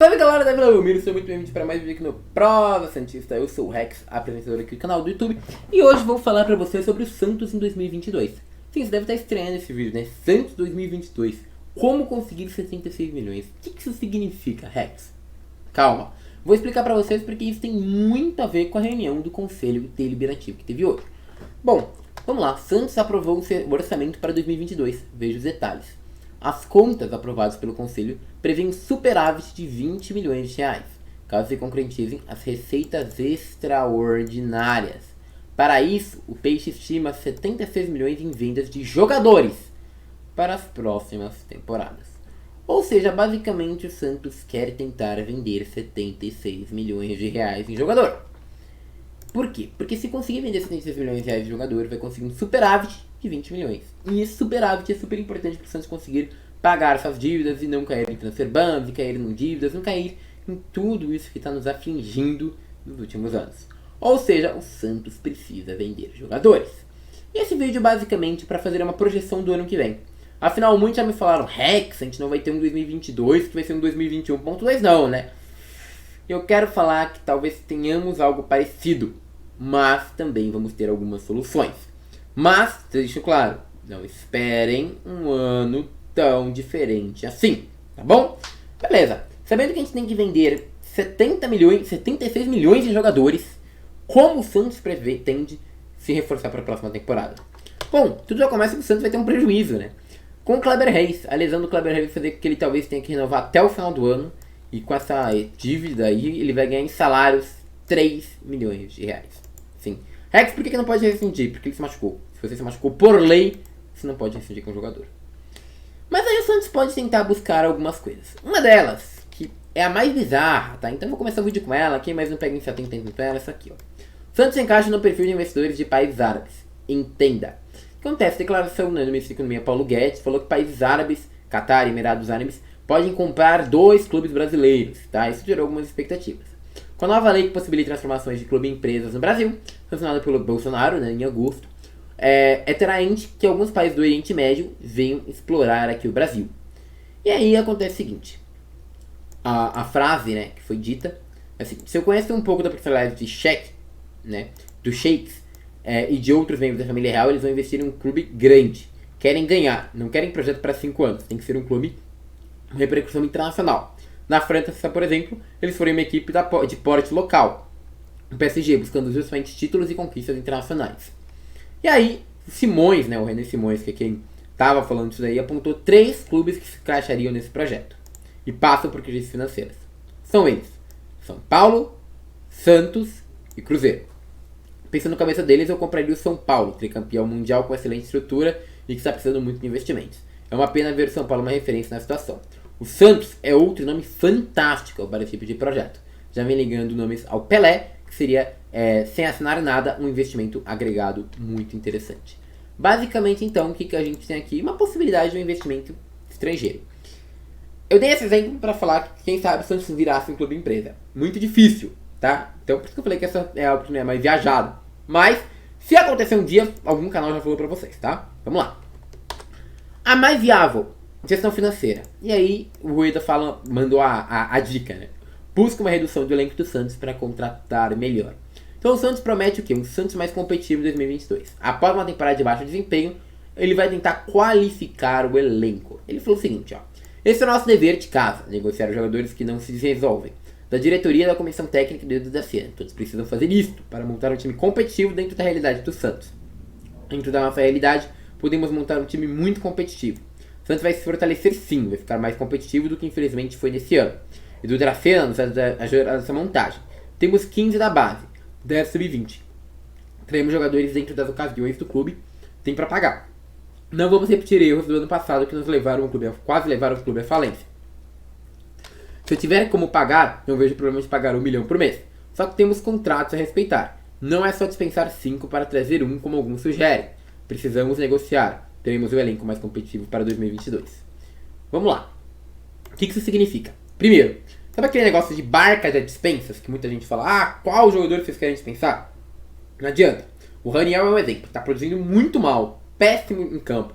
Salve galera da Vila Belmiro, sejam muito bem-vindos para mais um vídeo aqui no Prova Santista. Eu sou o Rex, apresentador aqui do canal do YouTube, e hoje vou falar para vocês sobre o Santos em 2022. Sim, você deve estar estranhando esse vídeo, né? Santos 2022, como conseguir 76 milhões? O que isso significa, Rex? Calma, vou explicar para vocês porque isso tem muito a ver com a reunião do Conselho Deliberativo que teve hoje. Bom, vamos lá, Santos aprovou o orçamento para 2022, veja os detalhes. As contas aprovadas pelo Conselho prevêem um superávit de 20 milhões de reais, caso se concretizem as receitas extraordinárias. Para isso, o Peixe estima 76 milhões em vendas de jogadores para as próximas temporadas. Ou seja, basicamente o Santos quer tentar vender 76 milhões de reais em jogador. Por quê? Porque se conseguir vender 76 milhões de reais de jogador, vai conseguir um superávit de 20 milhões. E esse superávit é super importante para o Santos conseguir pagar suas dívidas e não cair em transfer bans, e cair em dívidas, não cair em tudo isso que está nos afligindo nos últimos anos. Ou seja, o Santos precisa vender jogadores. E esse vídeo basicamente para fazer uma projeção do ano que vem. Afinal, muitos já me falaram, Rex, a gente não vai ter um 2022 que vai ser um 2021.2 não, né? Eu quero falar que talvez tenhamos algo parecido, mas também vamos ter algumas soluções. Mas, deixo claro, não esperem um ano tão diferente assim, tá bom? Beleza, sabendo que a gente tem que vender 76 milhões de jogadores, como o Santos pretende se reforçar para a próxima temporada? Bom, tudo já começa que o Santos vai ter um prejuízo, né? Com o Kleber Reis, a lesão do Kleber Reis vai fazer com que ele talvez tenha que renovar até o final do ano, e com essa dívida aí, ele vai ganhar em salários 3 milhões de reais. Sim. Rex, por que não pode rescindir? Porque ele se machucou. Se você se machucou por lei, você não pode rescindir com o jogador. Mas aí o Santos pode tentar buscar algumas coisas. Uma delas, que é a mais bizarra, tá? Então eu vou começar o vídeo com ela. Quem mais não pega em 70 tempo com ela, essa aqui, ó. Santos se encaixa no perfil de investidores de países árabes. Entenda. Acontece, a declaração do ministro da Economia Paulo Guedes falou que países árabes, Catar e Emirados Árabes, podem comprar 2 clubes brasileiros, tá? Isso gerou algumas expectativas. Com a nova lei que possibilita transformações de clube em empresas no Brasil, sancionada pelo Bolsonaro, né, em agosto, é atraente que alguns países do Oriente Médio venham explorar aqui o Brasil. E aí acontece o seguinte, a frase, né, que foi dita, assim, se eu conheço um pouco da personalidade de Sheikh, né, dos Sheikhs, e de outros membros da família real, eles vão investir em um clube grande. Querem ganhar, não querem projeto para 5 anos, tem que ser um clube com repercussão internacional. Na França, por exemplo, eles foram uma equipe de porte local, o PSG, buscando justamente títulos e conquistas internacionais. E aí, Simões, né, o René Simões, que é quem estava falando isso daí, apontou 3 clubes que se encaixariam nesse projeto e passam por crises financeiras. São eles: São Paulo, Santos e Cruzeiro. Pensando na cabeça deles, eu compraria o São Paulo, tricampeão mundial com excelente estrutura e que está precisando muito de investimentos. É uma pena ver o São Paulo uma referência na situação. O Santos é outro nome fantástico para esse tipo de projeto. Já vem ligando nomes ao Pelé, que seria, sem assinar nada, um investimento agregado muito interessante. Basicamente, então, o que a gente tem aqui? Uma possibilidade de um investimento estrangeiro. Eu dei esse exemplo para falar que, quem sabe, o Santos virasse um clube empresa. Muito difícil, tá? Então, por isso que eu falei que essa é a oportunidade mais viajada. Mas, se acontecer um dia, algum canal já falou para vocês, tá? Vamos lá. A mais viável, gestão financeira. E aí, o Rueda mandou a dica, né? Busca uma redução do elenco do Santos para contratar melhor. Então o Santos promete o quê? Um Santos mais competitivo em 2022. Após uma temporada de baixo desempenho, ele vai tentar qualificar o elenco. Ele falou o seguinte, ó. Esse é o nosso dever de casa, negociar os jogadores que não se resolvem. Da diretoria e da comissão técnica e da CIAN. Todos precisam fazer isto para montar um time competitivo dentro da realidade do Santos. Dentro da nossa realidade, podemos montar um time muito competitivo. O Santos vai se fortalecer sim, vai ficar mais competitivo do que infelizmente foi nesse ano. E durará anos a gerar essa montagem. Temos 15 da base, 10 sub-20. Teremos jogadores dentro das ocasiões do clube, tem para pagar. Não vamos repetir erros do ano passado que quase levaram o clube à falência. Se eu tiver como pagar, não vejo problema de pagar 1 milhão por mês. Só que temos contratos a respeitar. Não é só dispensar 5 para trazer 1 como alguns sugerem. Precisamos negociar. Teremos o elenco mais competitivo para 2022. Vamos lá. O que isso significa? Primeiro, sabe aquele negócio de barca de dispensas que muita gente fala, qual jogador vocês querem dispensar? Não adianta. O Raniel é um exemplo, está produzindo muito mal, péssimo em campo.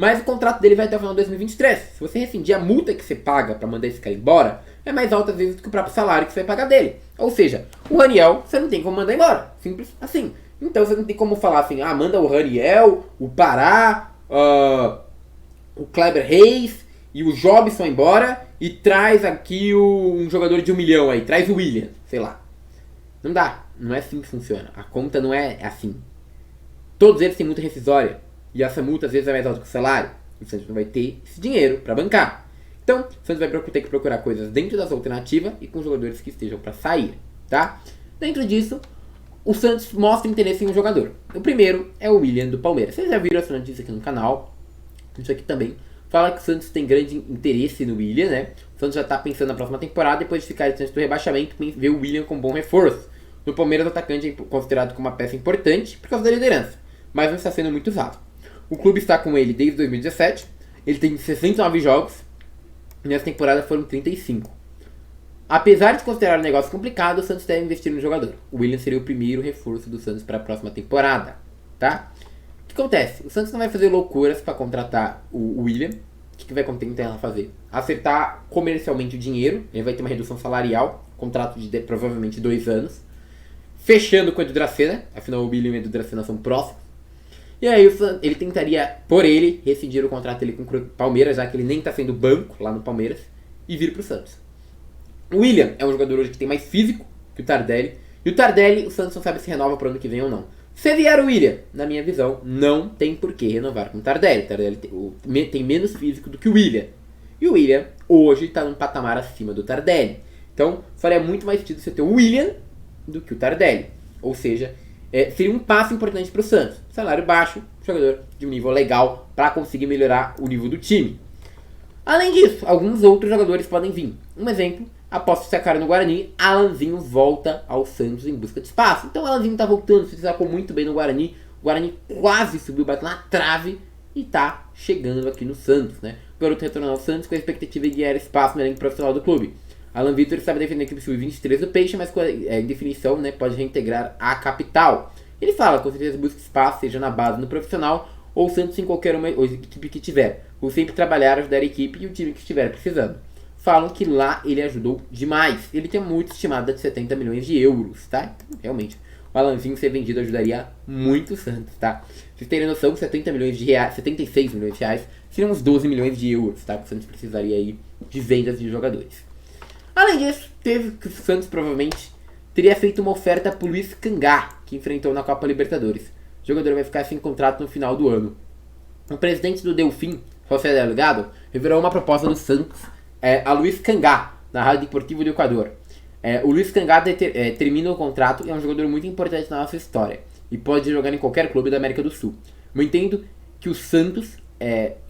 mas o contrato dele vai até o final de 2023. Se você rescindir, a multa que você paga para mandar esse cara embora é mais alta às vezes do que o próprio salário que você vai pagar dele. Ou seja, o Raniel você não tem como mandar embora. Simples assim. Então você não tem como falar assim, manda o Raniel, o Pará, o Kleber Reis e o Jobson embora e traz aqui um jogador de 1 milhão aí, traz o William, sei lá. Não dá, não é assim que funciona. A conta não é assim. Todos eles têm multa rescisória e essa multa às vezes é mais alta que o salário. O Santos não vai ter esse dinheiro para bancar. Então, o Santos vai ter que procurar coisas dentro das alternativas e com jogadores que estejam para sair, tá? Dentro disso, o Santos mostra interesse em um jogador. O primeiro é o William do Palmeiras. Vocês já viram essa notícia aqui no canal. Isso aqui também fala que o Santos tem grande interesse no William, né? O Santos já está pensando na próxima temporada, depois de ficar distante do rebaixamento, ver o William com bom reforço. No Palmeiras, o atacante é considerado como uma peça importante por causa da liderança, mas não está sendo muito usado. O clube está com ele desde 2017, ele tem 69 jogos, e nessa temporada foram 35. Apesar de considerar o negócio complicado, o Santos deve investir no jogador. O William seria o primeiro reforço do Santos para a próxima temporada, tá? O que acontece? O Santos não vai fazer loucuras para contratar o William. O que vai tentar fazer? Acertar comercialmente o dinheiro. Ele vai ter uma redução salarial, contrato de provavelmente 2 anos. Fechando com o Edu Dracena, afinal o William e o Edu Dracena são próximos. E aí ele tentaria, por ele, rescindir o contrato dele com o Palmeiras, já que ele nem está sendo banco lá no Palmeiras, e vir para o Santos. O William é um jogador hoje que tem mais físico que o Tardelli. E o Tardelli, o Santos não sabe se renova para o ano que vem ou não. Se vier o William, na minha visão, não tem por que renovar com o Tardelli. O Tardelli tem menos físico do que o William. E o William, hoje, está num patamar acima do Tardelli. Então, faria muito mais sentido você ter o William do que o Tardelli. Ou seja, seria um passo importante para o Santos. Salário baixo, jogador de um nível legal para conseguir melhorar o nível do time. Além disso, alguns outros jogadores podem vir. Um exemplo, após se sacar no Guarani, Alanzinho volta ao Santos em busca de espaço. Então Alanzinho está voltando, se sacou muito bem no Guarani. O Guarani quase subiu, bateu na trave e está chegando aqui no Santos, né? O garoto retornou ao Santos com a expectativa de ganhar espaço no elenco profissional do clube. Alan Vitor estava defendendo a equipe sub-23 do Peixe, mas em definição, né, pode reintegrar a capital. Ele fala, com certeza busca espaço, seja na base, no profissional, ou o Santos em qualquer uma equipe que tiver. Vou sempre trabalhar, ajudar a equipe e o time que estiver precisando. Falam que lá ele ajudou demais. Ele tem muito estimada de 70 milhões de euros, tá? Então, realmente, o Alanzinho ser vendido ajudaria muito o Santos, tá? Vocês terem noção, 70 milhões de reais, 76 milhões de reais, seriam uns 12 milhões de euros, tá? Que o Santos precisaria aí de vendas de jogadores. Além disso, teve que o Santos provavelmente teria feito uma oferta para o Luiz Cangá, que enfrentou na Copa Libertadores. O jogador vai ficar sem contrato no final do ano. O presidente do Delfim, José Delgado, revelou uma proposta do Santos a Luiz Cangá, na Rádio Deportivo do Equador. O Luiz Cangá termina o contrato e é um jogador muito importante na nossa história e pode jogar em qualquer clube da América do Sul. Eu entendo que o Santos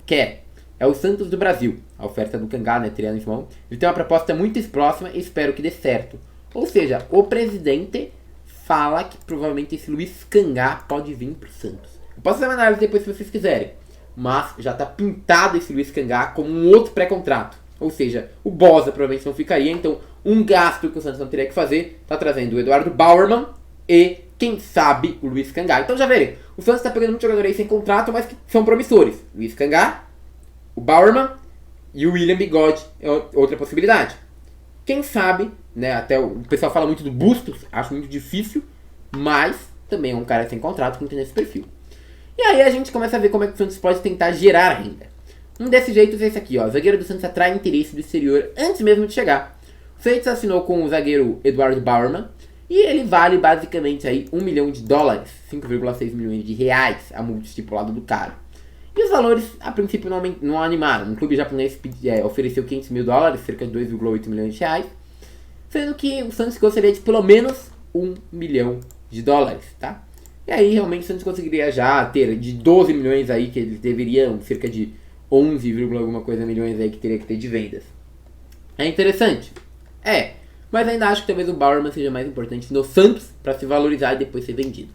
quer. É o Santos do Brasil. A oferta do Cangá, né, teria em mão. Ele tem uma proposta muito próxima e espero que dê certo. Ou seja, o presidente fala que provavelmente esse Luiz Cangá pode vir pro Santos. Eu posso fazer uma análise depois se vocês quiserem. Mas já está pintado esse Luiz Cangá como um outro pré-contrato. Ou seja, o Bosa provavelmente não ficaria. Então, um gasto que o Santos não teria que fazer, está trazendo o Eduardo Bauerman e, quem sabe, o Luiz Cangá. Então já verem, o Santos está pegando muitos jogadores aí sem contrato, mas que são promissores. Luiz Cangá, o Bauerman e o William Bigode é outra possibilidade. Quem sabe, né, até o pessoal fala muito do Bustos, acho muito difícil, mas também é um cara sem contrato que não tem esse perfil. E aí a gente começa a ver como é que o Santos pode tentar gerar renda. Um desses jeitos é esse aqui, ó. O zagueiro do Santos atrai interesse do exterior antes mesmo de chegar. O Santos assinou com o zagueiro Eduardo Bauerman e ele vale basicamente aí $1 milhão, 5,6 milhões de reais a multa estipulada do cara. E os valores, a princípio, não animaram. Um clube japonês ofereceu $500 mil, cerca de 2,8 milhões de reais, sendo que o Santos gostaria de pelo menos $1 milhão, tá? E aí, realmente, o Santos conseguiria já ter de 12 milhões aí, que eles deveriam, cerca de 11, alguma coisa milhões aí que teria que ter de vendas. É interessante? Mas ainda acho que talvez o Bauerman seja mais importante no Santos para se valorizar e depois ser vendido.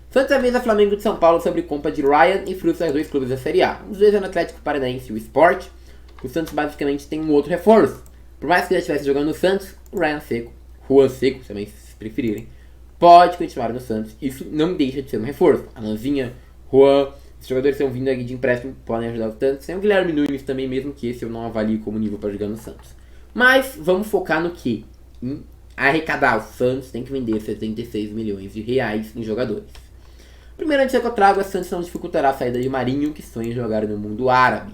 Santos avisa Flamengo de São Paulo sobre compra de Ryan e frustra os dois clubes da Série A. Os dois é no Atlético Paranaense e o Sport. O Santos basicamente tem um outro reforço. Por mais que já estivesse jogando no Santos, o Juan Seco, também se preferirem, pode continuar no Santos. Isso não deixa de ser um reforço. Alanzinha, Juan, Os jogadores que estão vindo aqui de empréstimo podem ajudar o Santos. Tem o Guilherme Nunes também, mesmo que esse eu não avalio como nível para jogar no Santos. Mas vamos focar no que? Em arrecadar. O Santos tem que vender 76 milhões de reais em jogadores. Primeira notícia que eu trago é que o Santos não dificultará a saída de Marinho, que sonha em jogar no mundo árabe.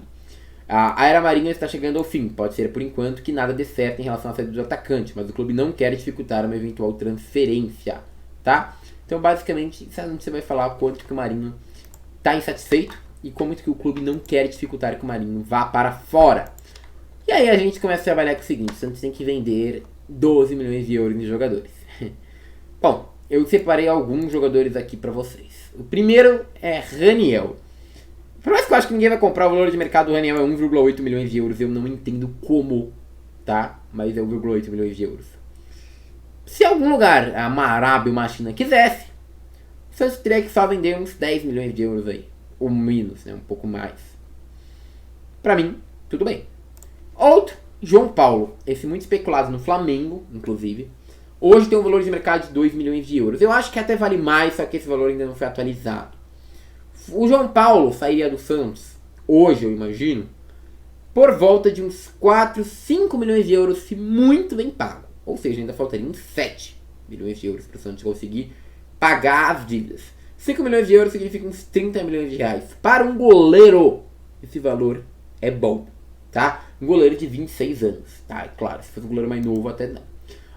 A era Marinho está chegando ao fim. Pode ser por enquanto que nada dê certo em relação à saída do atacante, mas o clube não quer dificultar uma eventual transferência, tá? Então basicamente você vai falar quanto que o Marinho está insatisfeito e como que o clube não quer dificultar que o Marinho vá para fora. E aí a gente começa a trabalhar com o seguinte: o Santos tem que vender 12 milhões de euros em jogadores. Bom, eu separei alguns jogadores aqui para vocês. O primeiro é Raniel. Por mais que eu acho que ninguém vai comprar, o valor de mercado do Raniel é 1,8 milhões de euros. Eu não entendo como, tá? Mas é 1,8 milhões de euros. Se algum lugar, uma Arábia ou uma China quisesse, o Santos teria que só vender uns 10 milhões de euros aí. Ou menos, né? Um pouco mais. Pra mim, tudo bem. Outro, João Paulo. Esse muito especulado no Flamengo, inclusive. Hoje tem um valor de mercado de 2 milhões de euros. Eu acho que até vale mais, só que esse valor ainda não foi atualizado. O João Paulo sairia do Santos, hoje eu imagino, por volta de uns 4, 5 milhões de euros, se muito bem pago. Ou seja, ainda faltariam 7 milhões de euros para o Santos conseguir pagar as dívidas. 5 milhões de euros significa uns 30 milhões de reais. Para um goleiro, esse valor é bom, tá? Um goleiro de 26 anos, tá? É claro, se fosse um goleiro mais novo até não.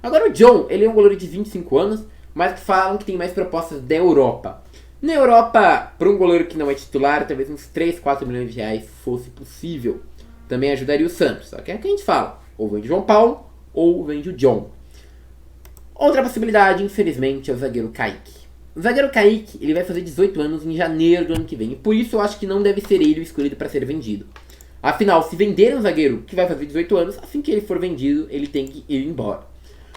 Agora o John, ele é um goleiro de 25 anos, mas que falam que tem mais propostas da Europa. Na Europa, para um goleiro que não é titular, talvez uns 3, 4 milhões de reais fosse possível. Também ajudaria o Santos. Só que é o que a gente fala. Ou vende o João Paulo, ou vende o John. Outra possibilidade, infelizmente, é o zagueiro Kaique. O zagueiro Kaique, ele vai fazer 18 anos em janeiro do ano que vem. E por isso eu acho que não deve ser ele o escolhido para ser vendido. Afinal, se venderem um zagueiro que vai fazer 18 anos, assim que ele for vendido, ele tem que ir embora.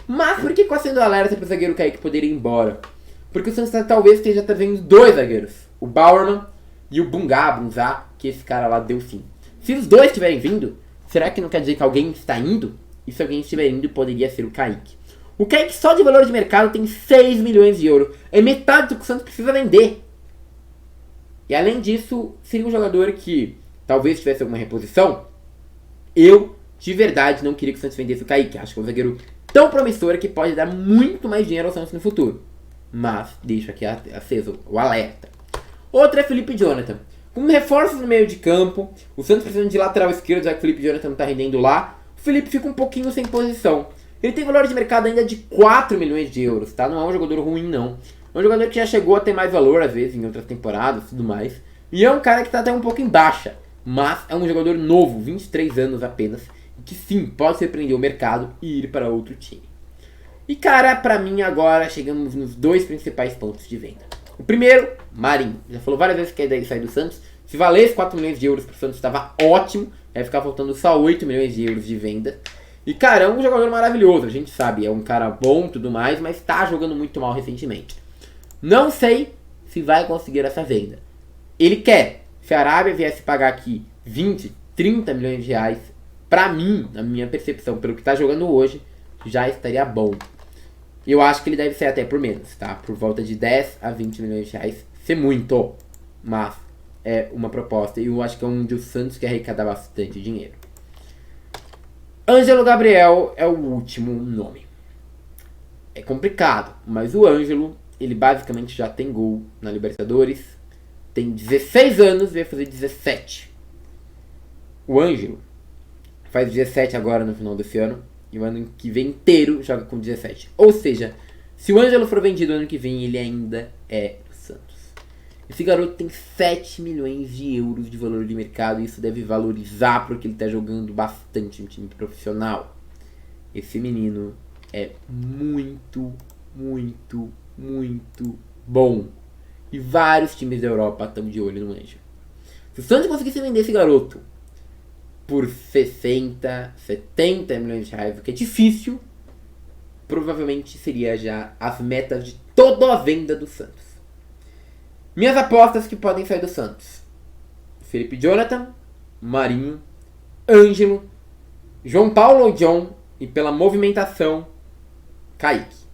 Mas por que está sendo alerta para o zagueiro Kaique poder ir embora? Porque o Santos talvez esteja trazendo 2 zagueiros. O Bauerman e o Bunzá, que esse cara lá deu fim. Se os dois estiverem vindo, será que não quer dizer que alguém está indo? E se alguém estiver indo, poderia ser o Kaique. O Kaique só de valor de mercado tem 6 milhões de euros. É metade do que o Santos precisa vender. E além disso, seria um jogador que talvez tivesse alguma reposição. Eu, de verdade, não queria que o Santos vendesse o Kaique. Acho que é um zagueiro tão promissor que pode dar muito mais dinheiro ao Santos no futuro. Mas deixo aqui aceso o alerta. Outro é Felipe Jonathan. Com reforços no meio de campo, o Santos precisando de lateral esquerdo, já que o Felipe Jonathan não está rendendo lá. O Felipe fica um pouquinho sem posição. Ele tem valor de mercado ainda de 4 milhões de euros, tá? Não é um jogador ruim, não. É um jogador que já chegou a ter mais valor, às vezes, em outras temporadas e tudo mais. E é um cara que está até um pouco em baixa. Mas é um jogador novo, 23 anos apenas, que sim, pode surpreender o mercado e ir para outro time. E cara, pra mim agora chegamos nos 2 principais pontos de venda. O primeiro, Marinho. Já falou várias vezes que a ideia de sair do Santos. Se valesse 4 milhões de euros pro Santos estava ótimo. Vai ficar faltando só 8 milhões de euros de venda. E cara, é um jogador maravilhoso, a gente sabe. É um cara bom e tudo mais, mas tá jogando muito mal recentemente. Não sei se vai conseguir essa venda. Ele quer. Se a Arábia viesse pagar aqui 20, 30 milhões de reais, pra mim, na minha percepção, pelo que tá jogando hoje, já estaria bom. Eu acho que ele deve ser até por menos, tá? Por volta de 10 a 20 milhões de reais. Ser muito, mas é uma proposta. E eu acho que é um dos Santos que arrecada bastante dinheiro. Ângelo Gabriel é o último nome. É complicado, mas o Ângelo, ele basicamente já tem gol na Libertadores. Tem 16 anos e vai fazer 17. O Ângelo faz 17 agora no final desse ano. E o ano que vem inteiro joga com 17. Ou seja, se o Ângelo for vendido ano que vem, ele ainda é o Santos. Esse garoto tem 7 milhões de euros de valor de mercado. E isso deve valorizar porque ele está jogando bastante em time profissional. Esse menino é muito, muito, muito bom. E vários times da Europa estão de olho no Ângelo. Se o Santos conseguisse vender esse garoto por 60, 70 milhões de reais, o que é difícil, provavelmente seria já as metas de toda a venda do Santos. Minhas apostas que podem sair do Santos: Felipe Jonathan, Marinho, Ângelo, João Paulo ou John, e pela movimentação, Kaique.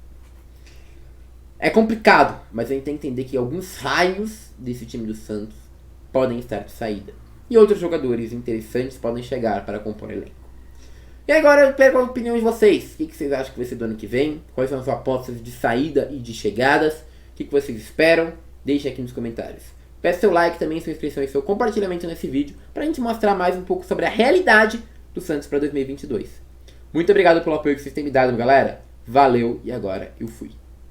É complicado, mas a gente tem que entender que alguns raios desse time do Santos podem estar de saída. E outros jogadores interessantes podem chegar para compor elenco. E agora eu pego a opinião de vocês. O que vocês acham que vai ser do ano que vem? Quais são as suas apostas de saída e de chegadas? O que vocês esperam? Deixem aqui nos comentários. Peço seu like também, sua inscrição e seu compartilhamento nesse vídeo para a gente mostrar mais um pouco sobre a realidade do Santos para 2022. Muito obrigado pelo apoio que vocês têm me dado, galera. Valeu e agora eu fui.